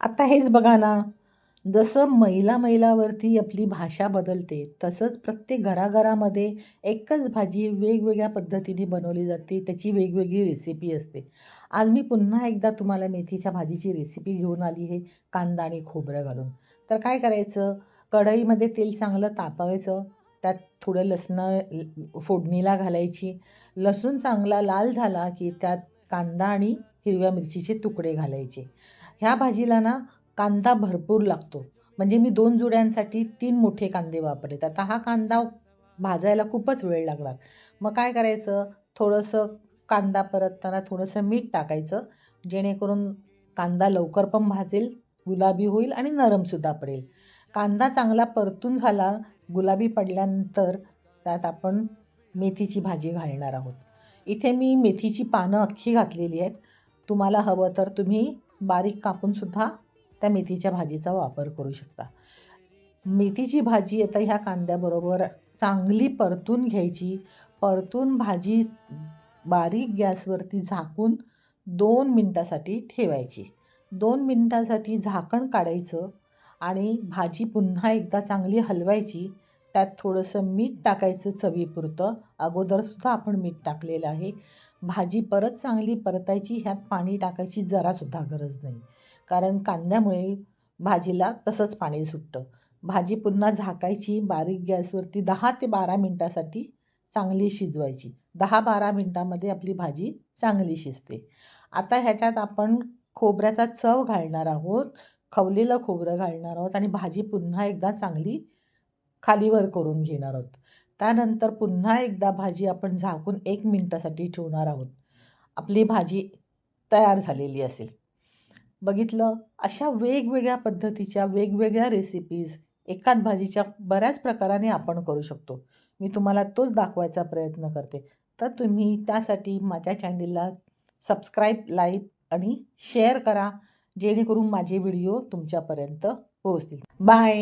आता हेच बघा ना, जसं मैलावरती आपली भाषा बदलते, तसंच प्रत्येक घराघरामध्ये एकच भाजी वेगवेगळ्या पद्धतीने बनवली जाते. त्याची वेगवेगळी रेसिपी असते. आज मी पुन्हा एकदा तुम्हाला मेथीच्या भाजीची रेसिपी घेऊन आली आहे, कांदा आणि खोबरं घालून. तर काय करायचं, कढईमध्ये तेल चांगलं तापवायचं, त्यात थोडं फोडणीला घालायची. लसूण चांगला लाल झाला की त्यात कांदा आणि हिरव्या मिरचीचे तुकडे घालायचे. ह्या भाजीला ना कांदा भरपूर लागतो. म्हणजे मी 2 जुड्यांसाठी 3 मोठे कांदे वापरलेत. आता हा कांदा भाजायला खूपच वेळ लागणार. मग काय करायचं, थोडंसं कांदा परतताना थोडंसं मीठ टाकायचं, जेणेकरून कांदा लवकर पण भाजेल, गुलाबी होईल आणि नरमसुद्धा पडेल. कांदा चांगला परतून झाला, गुलाबी पडल्यानंतर त्यात आपण मेथीची भाजी घालणार आहोत. इथे मी मेथीची पानं अख्खी घातलेली आहेत. तुम्हाला हवं तर तुम्ही बारीक कापून सुद्धा त्या मेथीच्या भाजीचा वापर करू शकता. मेथीची भाजी आता ह्या कांद्याबरोबर चांगली परतून घ्यायची. परतून भाजी बारीक गॅसवरती झाकून 2 मिनिटासाठी ठेवायची. 2 मिनिटासाठी झाकण काढायचं आणि भाजी पुन्हा एकदा चांगली हलवायची. त्यात थोडंसं मीठ टाकायचं चवीपुरतं. अगोदरसुद्धा आपण मीठ टाकलेलं आहे. भाजी परत चांगली परतायची. ह्यात पाणी टाकायची जरासुद्धा गरज नाही, कारण कांद्यामुळे भाजीला तसंच पाणी सुटतं. भाजी पुन्हा झाकायची, बारीक गॅसवरती 10 ते 12 मिनिटासाठी चांगली शिजवायची. 10-12 मिनिटामध्ये आपली भाजी चांगली शिजते. आता ह्याच्यात आपण खोबऱ्याचा चव घालणार आहोत, खवलेलं खोबरं घालणार आहोत आणि भाजी पुन्हा एकदा चांगली खालीवर करून घेणार आहोत. त्यानंतर पुन्हा एकदा भाजी आपण झाकून 1 मिनिटासाठी ठेवणार आहोत. आपली भाजी तयार झालेली असेल. बघितलं, अशा वेगवेगळ्या पद्धतीच्या वेगवेगळ्या रेसिपीज एकाच भाजीच्या बऱ्याच प्रकाराने आपण करू शकतो. मी तुम्हाला तोच दाखवायचा प्रयत्न करते. तर तुम्ही त्यासाठी माझ्या चॅनलला सबस्क्राईब, लाईक आणि शेअर करा, जेणेकरून माझे व्हिडिओ तुमच्यापर्यंत पोहोचतील. बाय.